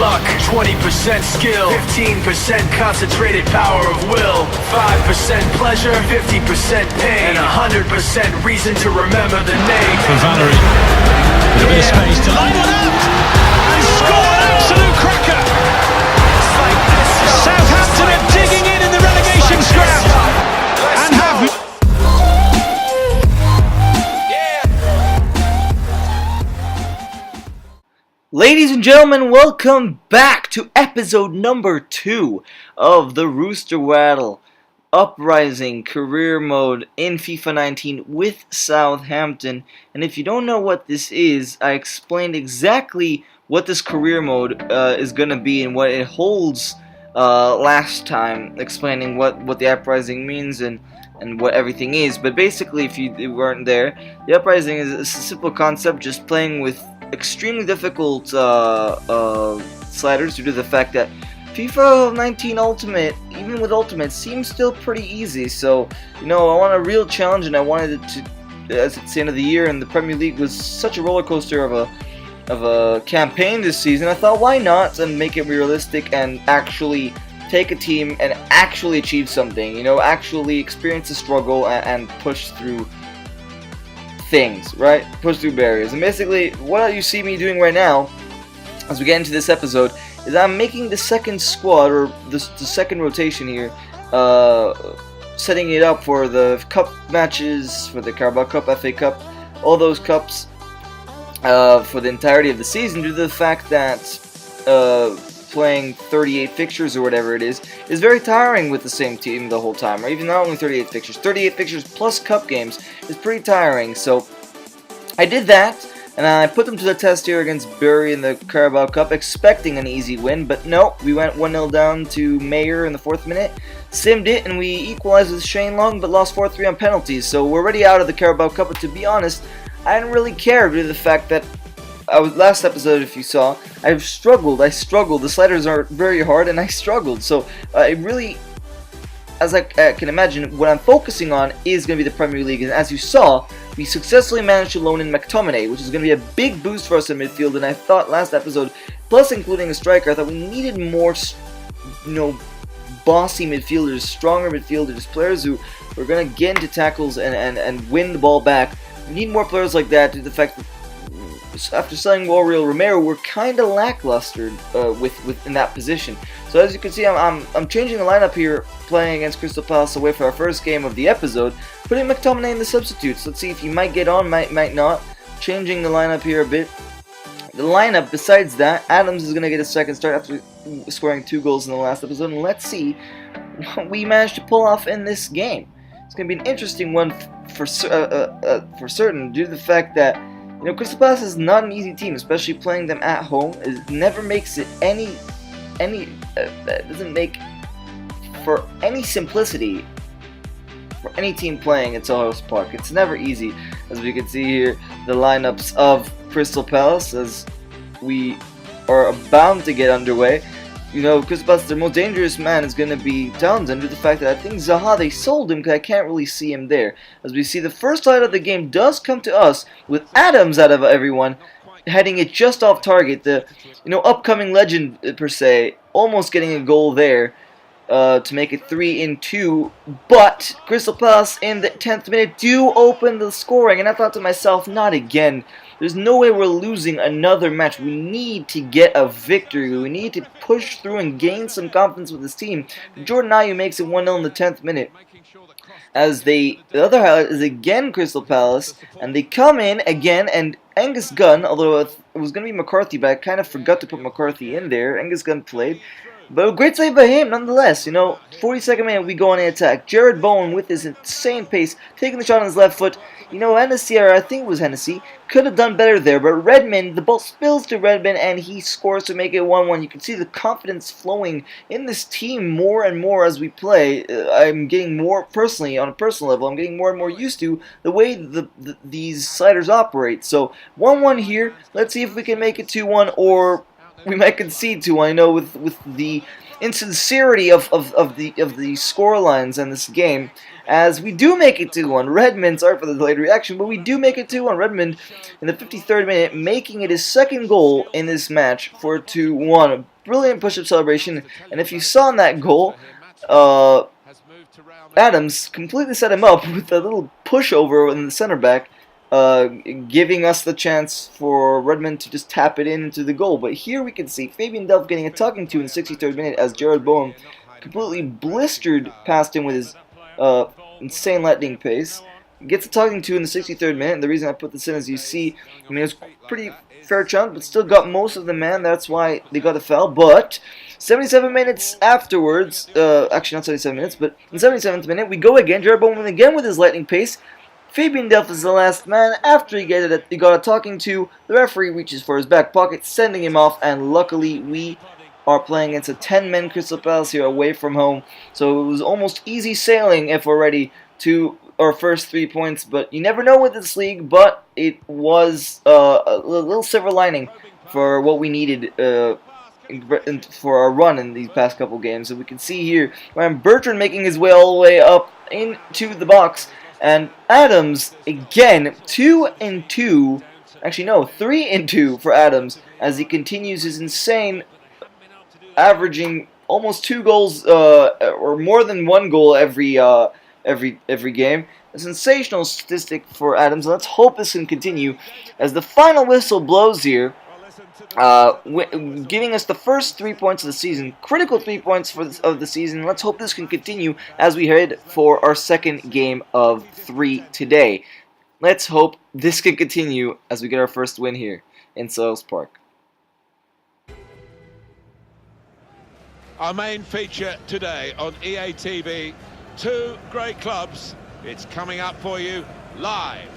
luck, 20% skill, 15% concentrated power of will, 5% pleasure, 50% pain, and 100% reason to remember the name. For Valerie, with a bit of space to line one up and score an absolute cracker. Southampton are digging in the relegation scrap and have. Ladies and gentlemen, welcome back to episode number 2 of the Rooster Waddle Uprising career mode in FIFA 19 with Southampton. And if you don't know what this is, I explained exactly what this career mode is going to be and what it holds last time, explaining what the Uprising means and what everything is. But basically, if you weren't there, the Uprising is a simple concept, just playing with extremely difficult sliders due to the fact that FIFA 19 Ultimate, even with Ultimate, seems still pretty easy. So, I want a real challenge, and I wanted it to, as it's the end of the year, and the Premier League was such a roller coaster of a campaign this season. I thought, why not, and make it realistic and actually take a team and actually achieve something. Actually experience a struggle and push through things, right? Push through barriers. And basically, what you see me doing right now, as we get into this episode, is I'm making the second squad, or the second rotation here, setting it up for the cup matches, for the Carabao Cup, FA Cup, all those cups, for the entirety of the season, due to the fact that playing 38 fixtures or whatever it is very tiring with the same team the whole time, or even not only 38 fixtures plus cup games is pretty tiring. So I did that, and I put them to the test here against Bury in the Carabao Cup, expecting an easy win, but no, we went 1-0 down to Mayer in the 4th minute, simmed it, and we equalized with Shane Long, but lost 4-3 on penalties. So we're already out of the Carabao Cup, but to be honest, I didn't really care due to the fact that last episode, if you saw, I struggled. The sliders are very hard, and I struggled. So I really, as I can imagine, what I'm focusing on is going to be the Premier League. And as you saw, we successfully managed to loan in McTominay, which is going to be a big boost for us in midfield. And I thought last episode, plus including a striker, I thought we needed more, bossy midfielders, stronger midfielders, players who are going to get into tackles and win the ball back. We need more players like that, due to the fact that after selling Oriol Romero, we're kind of lackluster in that position. So as you can see, I'm changing the lineup here, playing against Crystal Palace away for our first game of the episode, putting McTominay in the substitutes. Let's see if he might get on, might not. Changing the lineup here a bit. The lineup, besides that, Adams is going to get a second start after scoring 2 goals in the last episode, and let's see what we managed to pull off in this game. It's going to be an interesting one for certain, due to the fact that Crystal Palace is not an easy team, especially playing them at home. It never makes it doesn't make for any simplicity for any team playing at Selhurst Park. It's never easy, as we can see here, the lineups of Crystal Palace as we are bound to get underway. Crystal Palace, their most dangerous man is going to be Townsend, due to the fact that I think Zaha, they sold him because I can't really see him there. As we see, the first highlight of the game does come to us with Adams out of everyone, heading it just off target. The upcoming legend, per se, almost getting a goal there to make it 3-2. But Crystal Palace in the 10th minute do open the scoring, and I thought to myself, not again. There's no way we're losing another match. We need to get a victory. We need to push through and gain some confidence with this team. Jordan Ayew makes it 1-0 in the 10th minute. As the other highlight is again Crystal Palace, and they come in again, and Angus Gunn, although it was going to be McCarthy, but I kind of forgot to put McCarthy in there. Angus Gunn played. But a great save by him, nonetheless. 42nd minute, we go on the attack. Jared Bowen, with his insane pace, taking the shot on his left foot. Hennessy, or I think it was Hennessy, could have done better there. But Redmond, the ball spills to Redmond, and he scores to make it 1-1. You can see the confidence flowing in this team more and more as we play. I'm getting more, personally, on a personal level, I'm getting more and more used to the way these sliders operate. So, 1-1 here. Let's see if we can make it 2-1, or we might concede 2-1. With the insincerity of the score lines in this game, as we do make it 2-1. Redmond, sorry for the delayed reaction, but we do make it 2-1. Redmond in the 53rd minute, making it his second goal in this match for 2-1. A brilliant push-up celebration, and if you saw in that goal, Adams completely set him up with a little pushover in the center back, giving us the chance for Redmond to just tap it into the goal. But here we can see Fabian Delph getting a talking to in the 63rd minute as Jared Bowen completely blistered past him with his insane lightning pace. Gets a talking to in the 63rd minute, and the reason I put this in, as you see, I mean, it was pretty fair chunk, but still got most of the man. That's why they got a foul. But 77 minutes afterwards, actually not 77 minutes, but in the 77th minute, we go again. Jared Bowman again with his lightning pace. Fabian Delph is the last man. After he got a talking to, the referee reaches for his back pocket, sending him off, and luckily we are playing against a 10-man Crystal Palace here away from home. So it was almost easy sailing if we're ready to our first 3 points, but you never know with this league, but it was a little silver lining for what we needed for our run in these past couple games. So we can see here Ryan Bertrand making his way all the way up into the box, and Adams again 2-2, actually no, 3-2 for Adams as he continues his insane, averaging almost 2 goals or more than 1 goal every game. A sensational statistic for Adams. Let's hope this can continue as the final whistle blows here, giving us the first 3 points of the season, critical 3 points of the season. Let's hope this can continue as we head for our second game of 3 today. Let's hope this can continue as we get our first win here in Selhurst Park. Our main feature today on EA TV, 2 great clubs. It's coming up for you live.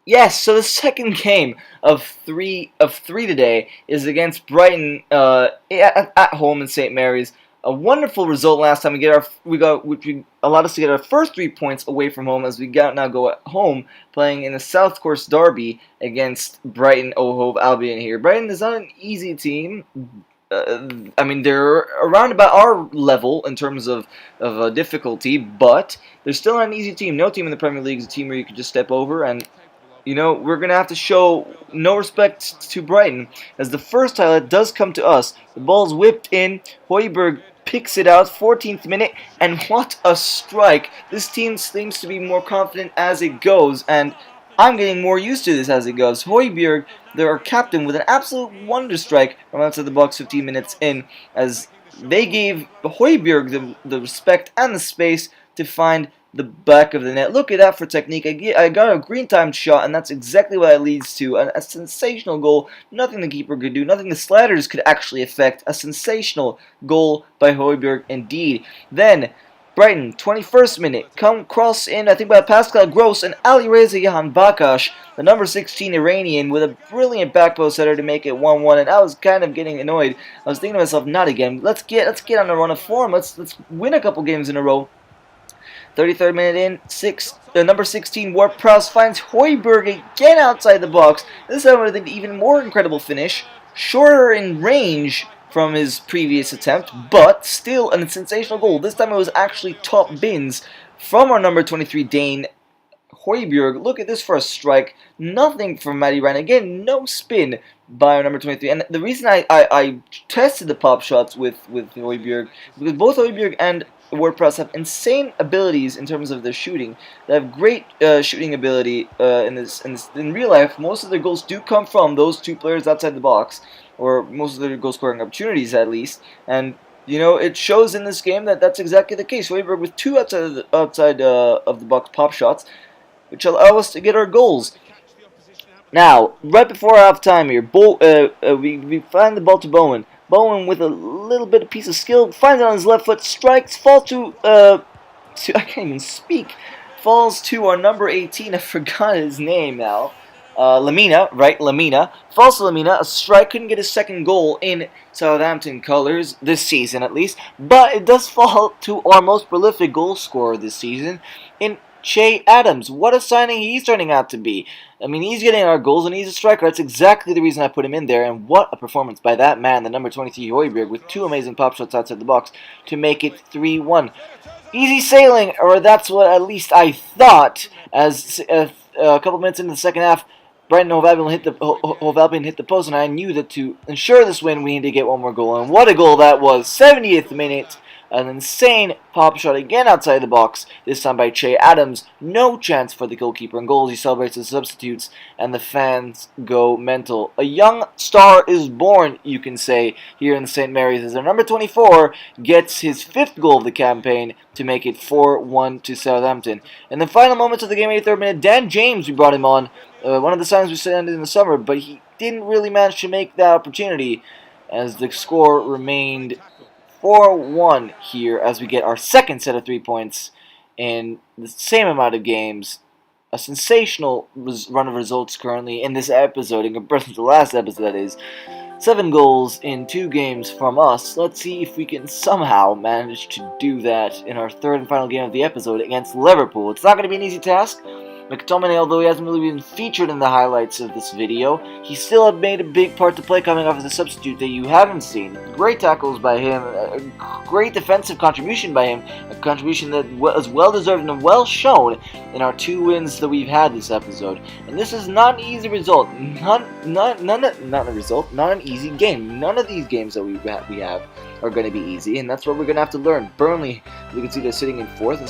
Yes, so the second game of three today is against Brighton at home in St. Mary's. A wonderful result last time. Which allowed us to get our first 3 points away from home, as we now go at home playing in the South Course derby against Brighton Hove Albion here. Brighton is not an easy team. I mean, they're around about our level in terms of difficulty, but they're still not an easy team. No team in the Premier League is a team where you can just step over, and you know, we're going to have to show no respect to Brighton, as the first highlight does come to us. The ball's whipped in, Højbjerg picks it out, 14th minute, and what a strike. This team seems to be more confident as it goes, and I'm getting more used to this as it goes. Højbjerg, their captain, with an absolute wonder strike from outside the box 15 minutes in, as they gave Højbjerg the respect and the space to find the back of the net. Look at that for technique. I got a green timed shot, and that's exactly what it leads to. A sensational goal. Nothing the keeper could do. Nothing the sliders could actually affect. A sensational goal by Højbjerg indeed. Then Brighton, 21st minute, come cross in, I think by Pascal Gross, and Ali Reza Jahan Bakash, the number 16 Iranian, with a brilliant back post header to make it 1-1. And I was kind of getting annoyed. I was thinking to myself, not again. Let's get on a run of form. Let's win a couple games in a row. 33rd minute in, number 16 Ward-Prowse finds Højbjerg again outside the box. This time with an even more incredible finish, shorter in range from his previous attempt, but still a sensational goal. This time it was actually top bins from our number 23 Dane Højbjerg. Look at this for a strike. Nothing from Matty Ryan. Again, no spin by our number 23. And the reason I tested the pop shots with Højbjerg, because both Højbjerg and Ward-Prowse have insane abilities in terms of their shooting. They have great shooting ability in real life. Most of their goals do come from those 2 players outside the box, or most of their goal scoring opportunities at least. And you know, it shows in this game that that's exactly the case. Højbjerg with 2 outside of the box pop shots, which allow us to get our goals. Now, right before halftime here, we find the ball to Bowen. Bowen with a little bit of piece of skill, finds it on his left foot, strikes, falls to I can't even speak, falls to our number 18, I forgot his name now, Lamina, right, Lamina, falls to Lamina, a strike, couldn't get his second goal in Southampton colours, this season at least, but it does fall to our most prolific goal scorer this season, in Che Adams. What a signing he's turning out to be. I mean, he's getting our goals, and he's a striker. That's exactly the reason I put him in there, and what a performance by that man, the number 23 Højbjerg, with 2 amazing pop shots outside the box to make it 3-1. Easy sailing, or that's what at least I thought, as a couple minutes into the second half, Brighton Hove hit the post, and I knew that to ensure this win, we needed to get one more goal, and what a goal that was. 70th minute. An insane pop shot again outside the box, this time by Che Adams. No chance for the goalkeeper, and goals he celebrates his substitutes, and the fans go mental. A young star is born, you can say, here in St. Mary's, as our number 24 gets his 5th goal of the campaign to make it 4-1 to Southampton. In the final moments of the game, 83rd minute, Dan James, we brought him on, one of the signings we signed in the summer, but he didn't really manage to make that opportunity, as the score remained 4-1 here as we get our second set of 3 points in the same amount of games. A sensational run of results currently in this episode, in comparison to the last episode, that is. 7 goals in 2 games from us. Let's see if we can somehow manage to do that in our third and final game of the episode against Liverpool. It's not going to be an easy task. McTominay, although he hasn't really been featured in the highlights of this video, he still had made a big part to play coming off as a substitute that you haven't seen. Great tackles by him, a great defensive contribution by him, a contribution that was well-deserved and well-shown in our 2 wins that we've had this episode. And this is not an easy result, not an easy game. None of these games that we have are going to be easy, and that's what we're going to have to learn. Burnley, we can see they're sitting in 4th, a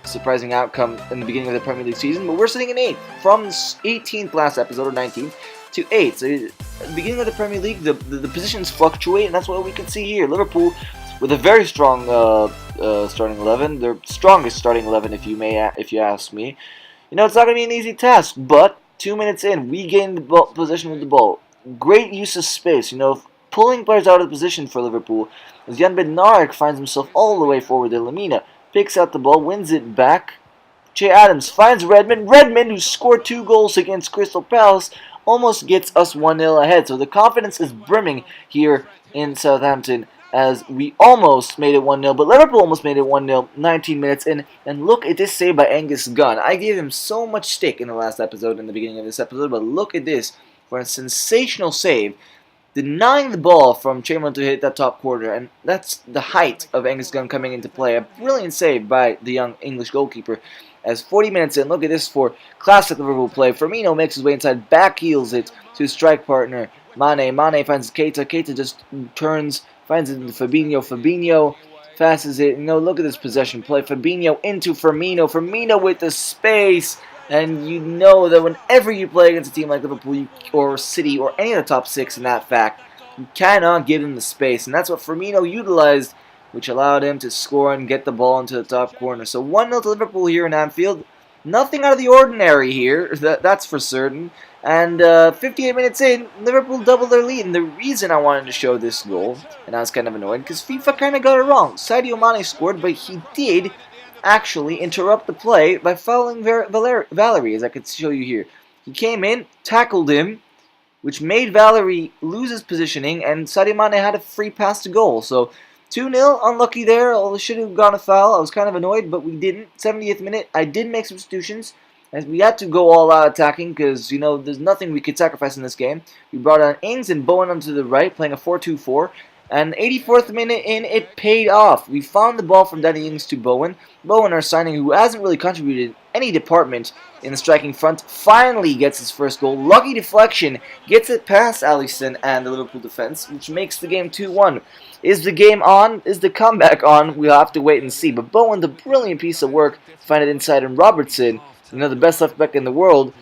surprising outcome in the beginning of the Premier League season, but we're sitting in 8th, from 18th last episode, or 19th, to 8th. So at the beginning of the Premier League, the positions fluctuate, and that's what we can see here. Liverpool with a very strong starting 11, their strongest starting 11, if you ask me. You know, it's not going to be an easy task, but 2 minutes in, we gain the possession of the ball. Great use of space, you know, pulling players out of position for Liverpool, as Jan Bednarik finds himself all the way forward to Lamina. Picks out the ball, wins it back. Che Adams finds Redmond. Redmond, who scored 2 goals against Crystal Palace, almost gets us 1-0 ahead. So the confidence is brimming here in Southampton, as we almost made it 1-0, but Liverpool almost made it 1-0 19 minutes in. And look at this save by Angus Gunn. I gave him so much stick in the last episode, in the beginning of this episode, but look at this for a sensational save, denying the ball from Chamberlain to hit that top corner, and that's the height of Angus Gunn coming into play. A brilliant save by the young English goalkeeper. As 40 minutes in, look at this for classic Liverpool play. Firmino makes his way inside, back heels it to his strike partner, Mane. Mane finds Keita. Keita just turns, finds it into Fabinho. Fabinho passes it. You know, look at this possession play. Fabinho into Firmino. Firmino with the space. And you know that whenever you play against a team like Liverpool or City or any of the top 6 in that fact, you cannot give them the space. And that's what Firmino utilized, which allowed him to score and get the ball into the top corner. So 1-0 to Liverpool here in Anfield. Nothing out of the ordinary here, that's for certain. And 58 minutes in, Liverpool doubled their lead. And the reason I wanted to show this goal, and I was kind of annoyed, because FIFA kind of got it wrong. Sadio Mane scored, but he did actually interrupt the play by fouling Valery, as I could show you here. He came in, tackled him, which made Valery lose his positioning, and Sadio Mane had a free pass to goal. So 2-0, unlucky there. I should have gone a foul. I was kind of annoyed, but we didn't. 70th minute, I did make substitutions, as we had to go all out attacking, because, you know, there's nothing we could sacrifice in this game. We brought on Ings and Bowen onto the right, playing a 4-2-4. And 84th minute in, it paid off. We found the ball from Danny Ings to Bowen. Bowen, our signing, who hasn't really contributed any department in the striking front, finally gets his first goal. Lucky deflection, gets it past Alisson and the Liverpool defense, which makes the game 2-1. Is the game on? Is the comeback on? We'll have to wait and see. But Bowen, the brilliant piece of work, find it inside, and Robertson, you know, the best left back in the world,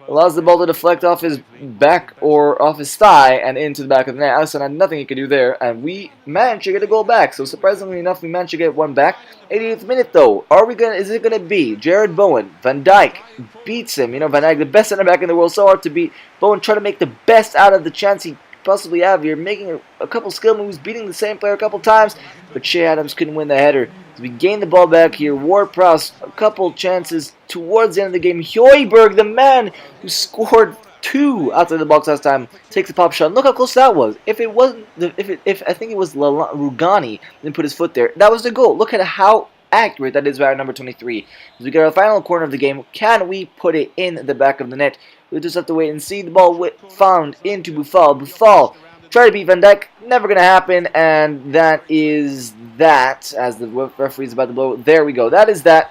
allows the ball to deflect off his back or off his thigh and into the back of the net. Alisson had nothing he could do there, and we managed to get a goal back. So surprisingly enough, we managed to get one back. 88th minute though, is it gonna be Jared Bowen? Van Dijk beats him. You know, Van Dijk, the best center back in the world, so hard to beat. Bowen trying to make the best out of the chance he possibly have here, making a couple skill moves, beating the same player a couple times, but Che Adams couldn't win the header. So we gained the ball back here. Ward-Prowse, a couple chances towards the end of the game. Højbjerg, the man who scored 2 outside the box last time, takes a pop shot. And look how close that was. If it wasn't, if I think it was Rugani didn't put his foot there, that was the goal. Look at how accurate. That is our number 23. As we get our final corner of the game, can we put it in the back of the net? We'll just have to wait and see. The ball found into Buffal. Buffal try to beat Van Dijk. Never going to happen. And that is that. As the referee's about to blow. There we go. That is that.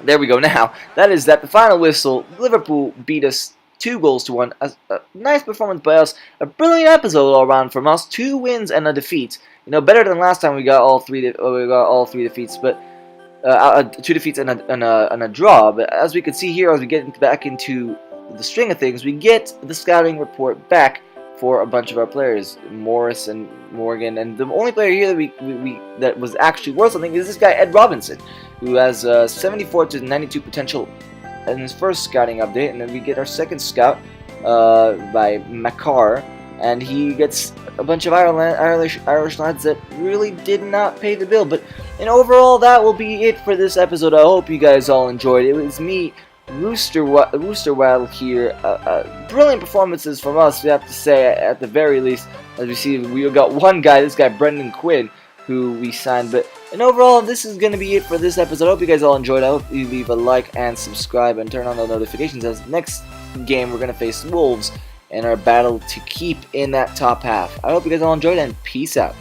There we go. Now, that is that. The final whistle. Liverpool beat us 2-1. A nice performance by us. A brilliant episode all around from us. 2 wins and a defeat. You know, better than last time we got all three defeats, but 2 defeats and a draw. But as we can see here, as we get back into the string of things, we get the scouting report back for a bunch of our players, Morris and Morgan, and the only player here that that was actually worth something is this guy Ed Robinson, who has 74 to 92 potential in his first scouting update, and then we get our second scout by Makar. And he gets a bunch of Irish lads that really did not pay the bill. But overall, that will be it for this episode. I hope you guys all enjoyed. It was me, Rooster Waddle here. Brilliant performances from us, we have to say, at the very least. As we see, we got one guy, this guy Brendan Quinn, who we signed. But overall, this is going to be it for this episode. I hope you guys all enjoyed. I hope you leave a like and subscribe and turn on the notifications, as next game we're going to face Wolves in our battle to keep in that top half. I hope you guys all enjoyed, and peace out.